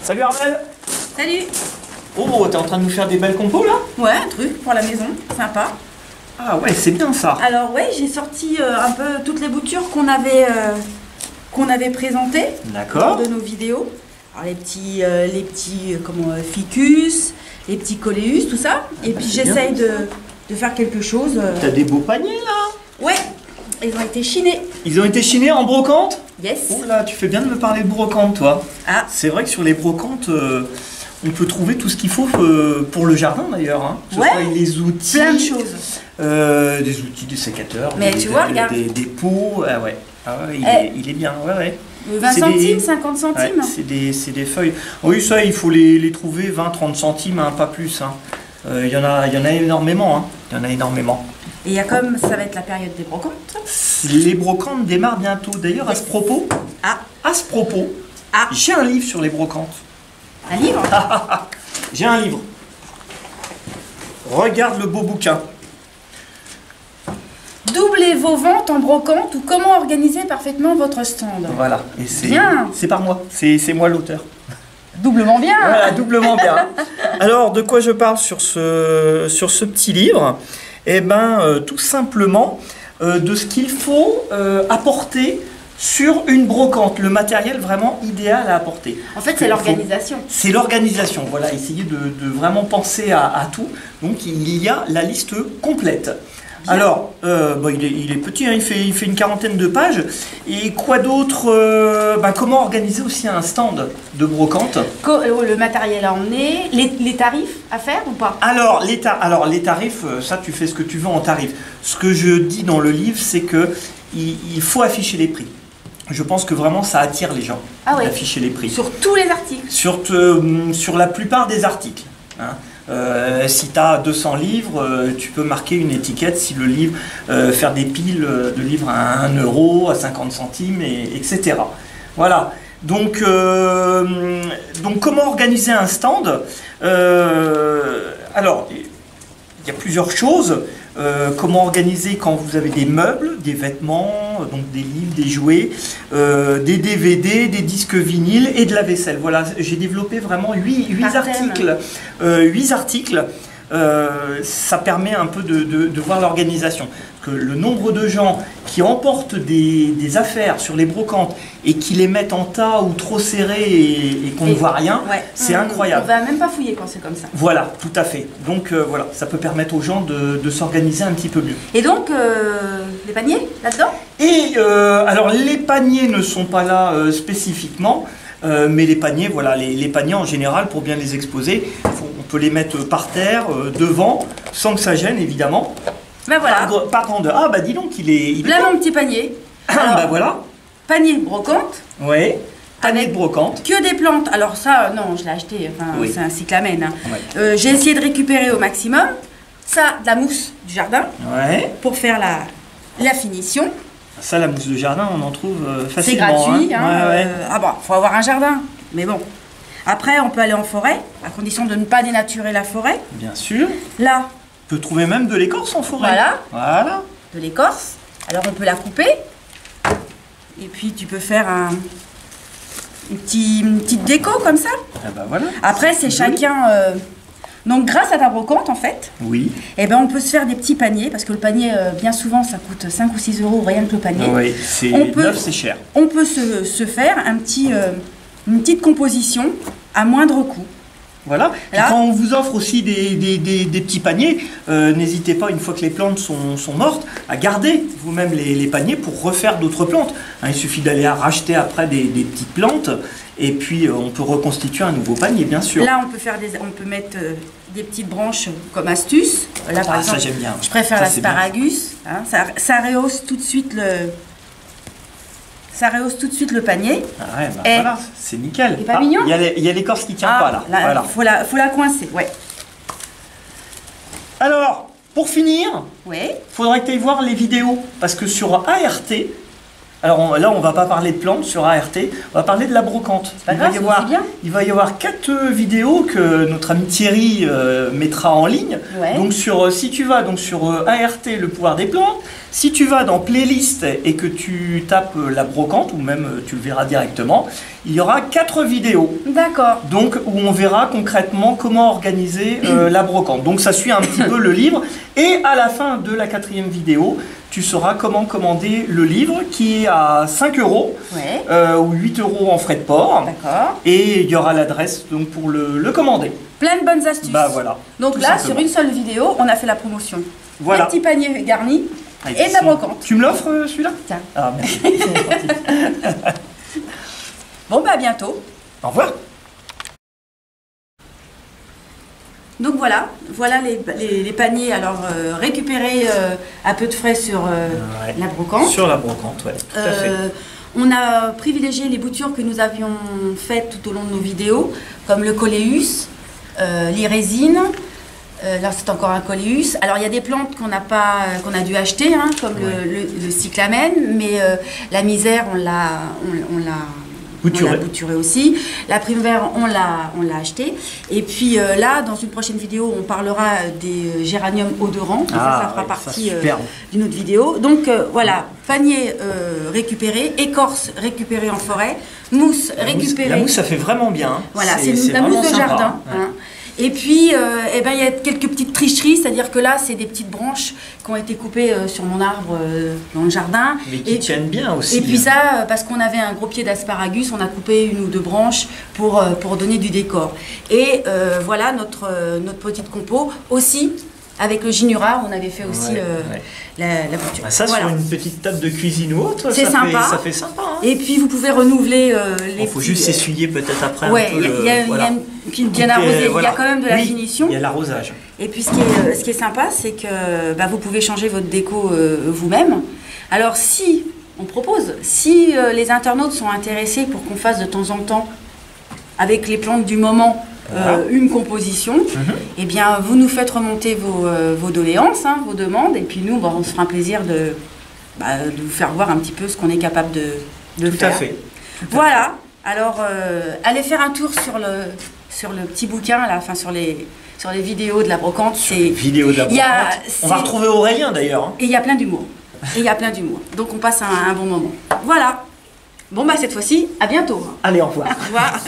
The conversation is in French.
Salut Armelle. Salut. Oh, t'es en train de nous faire des belles compos là? Ouais, un truc pour la maison, sympa. Ah ouais, c'est bien ça. Alors ouais, j'ai sorti un peu toutes les boutures qu'on avait présentées lors de nos vidéos. Alors les petits ficus, les petits coléus, tout ça. Et puis j'essaye de faire quelque chose. T'as des beaux paniers là? Ouais, ils ont été chinés. Ils ont été chinés en brocante? Yes. Oh là, tu fais bien de me parler de brocante toi. Ah. C'est vrai que sur les brocantes, on peut trouver tout ce qu'il faut pour le jardin d'ailleurs. Hein. Ouais. Les outils. Plein de choses. Des outils, des sécateurs. Mais tu vois, regarde. Des pots. Ah ouais. Ah ouais, il est bien. Ouais, ouais. 20 centimes, 50 centimes. Ouais, c'est des feuilles. Oui, ça, il faut les trouver 20-30 centimes, hein, pas plus. Hein. Il y en a énormément. Hein. Il y en a énormément. Et comme ça va être la période des brocantes. Les brocantes démarrent bientôt. D'ailleurs, à ce propos, j'ai un livre sur les brocantes. Un livre? J'ai un livre. Regarde le beau bouquin. Doublez vos ventes en brocante ou comment organiser parfaitement votre stand. Voilà. Et c'est par moi. C'est moi l'auteur. Doublement bien. Voilà, doublement bien. Alors, de quoi je parle sur ce petit livre? Eh bien, tout simplement, de ce qu'il faut apporter sur une brocante, le matériel vraiment idéal à apporter. En fait, c'est l'organisation. C'est l'organisation, voilà, essayer de vraiment penser à tout. Donc, il y a la liste complète. Bien. Alors, il est petit, hein, il fait une quarantaine de pages. Et quoi d'autre? Comment organiser aussi un stand de brocante? Le matériel à emmener, les tarifs à faire ou pas? Alors, les tarifs, ça, tu fais ce que tu veux en tarif. Ce que je dis dans le livre, c'est qu'il faut afficher les prix. Je pense que vraiment ça attire les gens d'afficher les prix. Sur tous les articles? Sur la plupart des articles. Hein. Si tu as 200 livres, tu peux marquer une étiquette si le livre, faire des piles de livres à 1 euro, à 50 centimes, etc. Voilà. Donc comment organiser un stand? Alors, il y a plusieurs choses. Comment organiser quand vous avez des meubles, des vêtements, donc des livres, des jouets, des DVD, des disques vinyles et de la vaisselle. Voilà, j'ai développé vraiment 8 articles. 8 articles. Ça permet un peu de voir l'organisation. Parce que le nombre de gens qui emportent des affaires sur les brocantes et qui les mettent en tas ou trop serrés et qu'on ne voit rien, c'est incroyable. On ne va même pas fouiller quand c'est comme ça. Voilà, tout à fait. Donc voilà, ça peut permettre aux gens de s'organiser un petit peu mieux. Et donc, les paniers là-dedans? Et alors, les paniers ne sont pas là spécifiquement. Mais les paniers, voilà, les paniers en général, pour bien les exposer, on peut les mettre par terre, devant, sans que ça gêne évidemment. Ben voilà. Par grandeur. Ah bah dis donc, il est là mon petit panier. Alors, bah voilà. Panier de brocante. Oui. Panier de brocante. Que des plantes. Alors ça, non, je l'ai acheté. Enfin, c'est un cyclamen. Hein. Ouais. J'ai essayé de récupérer au maximum. Ça, de la mousse du jardin. Ouais. Pour faire la finition. Ça, la mousse de jardin, on en trouve facilement. C'est gratuit. Hein. Ouais. Ah bon, faut avoir un jardin. Mais bon. Après, on peut aller en forêt, à condition de ne pas dénaturer la forêt. Bien sûr. Là. On peut trouver même de l'écorce en forêt. Voilà. De l'écorce. Alors, on peut la couper. Et puis, tu peux faire une petite déco comme ça. Ah bah voilà. Après, c'est chacun... Donc, grâce à ta brocante, en fait, oui. Eh ben, on peut se faire des petits paniers, parce que le panier, bien souvent, ça coûte 5 ou 6 euros, rien que le panier. Oui, c'est cher. On peut se faire une petite composition à moindre coût. Voilà. Et quand on vous offre aussi des petits paniers, n'hésitez pas, une fois que les plantes sont mortes, à garder vous-même les paniers pour refaire d'autres plantes. Hein, il suffit d'aller racheter après des petites plantes, et puis on peut reconstituer un nouveau panier, bien sûr. Là, on peut mettre des petites branches comme astuce. Là, par exemple, ça j'aime bien. Je préfère l'asparagus. Hein, ça rehausse tout de suite le panier. Ah ouais, bah voilà, c'est nickel. C'est pas mignon? Il y a l'écorce qui tient pas là. Voilà. Faut la coincer, ouais. Alors, pour finir, ouais. Faudrait que tu ailles voir les vidéos. Parce que sur ART, Alors là, on va pas parler de plantes sur ART, on va parler de la brocante. Pas grave, Il va y avoir 4 vidéos que notre ami Thierry mettra en ligne. Ouais. Donc si tu vas donc sur ART, le pouvoir des plantes, si tu vas dans playlist et que tu tapes la brocante, ou même tu le verras directement, il y aura 4 vidéos. D'accord. Donc où on verra concrètement comment organiser la brocante. Donc ça suit un petit peu le livre. Et à la fin de la 4e vidéo, tu sauras comment commander le livre qui est à 5 € ou 8 € en frais de port. D'accord. Et il y aura l'adresse donc pour le commander. Plein de bonnes astuces. Bah voilà. Donc là, sur une seule vidéo, on a fait la promotion. Voilà. Un petit panier garni et de la brocante. Tu me l'offres celui-là? Tiens. Ah merci. Bon bah à bientôt. Au revoir. Donc voilà les paniers. Alors récupérés à peu de frais sur la brocante. Sur la brocante, ouais. Tout à fait. On a privilégié les boutures que nous avions faites tout au long de nos vidéos, comme le coléus, l'irésine. Là c'est encore un coléus. Alors il y a des plantes qu'on a dû acheter, hein, comme le cyclamen, mais la misère on l'a bouturé aussi. La primevère, on l'a acheté. Et puis là, dans une prochaine vidéo, on parlera des géraniums odorants. Ça fera partie d'une autre vidéo. Donc voilà, panier récupéré, écorce récupérée en forêt, mousse récupérée. La mousse, ça fait vraiment bien. Voilà, c'est la mousse de jardin. Ouais. Hein. Et puis, il y a quelques petites tricheries, c'est-à-dire que là, c'est des petites branches qui ont été coupées sur mon arbre dans le jardin. Mais qui tiennent bien aussi. Et puis ça, parce qu'on avait un gros pied d'asparagus, on a coupé 1 ou 2 branches pour donner du décor. Et voilà notre petite compo. Aussi, avec le ginurat, on avait fait aussi la bouture. Ça, voilà. Sur une petite table de cuisine ou autre, c'est sympa. Ça fait sympa. Hein. Et puis, vous pouvez renouveler les... Il faut juste s'essuyer peut-être après un peu. Il y a une bien arrosée, il y a quand même de la finition. Il y a l'arrosage. Et puis, ce qui est sympa, c'est que vous pouvez changer votre déco vous-même. Alors, si les internautes sont intéressés pour qu'on fasse de temps en temps, avec les plantes du moment, une composition, eh bien vous nous faites remonter vos doléances, hein, vos demandes, et puis nous on se fera un plaisir de vous faire voir un petit peu ce qu'on est capable de faire. Tout à fait. Voilà, alors allez faire un tour sur le petit bouquin, là, sur les vidéos de la brocante. On va retrouver Aurélien d'ailleurs. Hein. Et il y a plein d'humour. Donc on passe un bon moment. Voilà. Bon cette fois-ci, à bientôt. Allez, au revoir. Au revoir.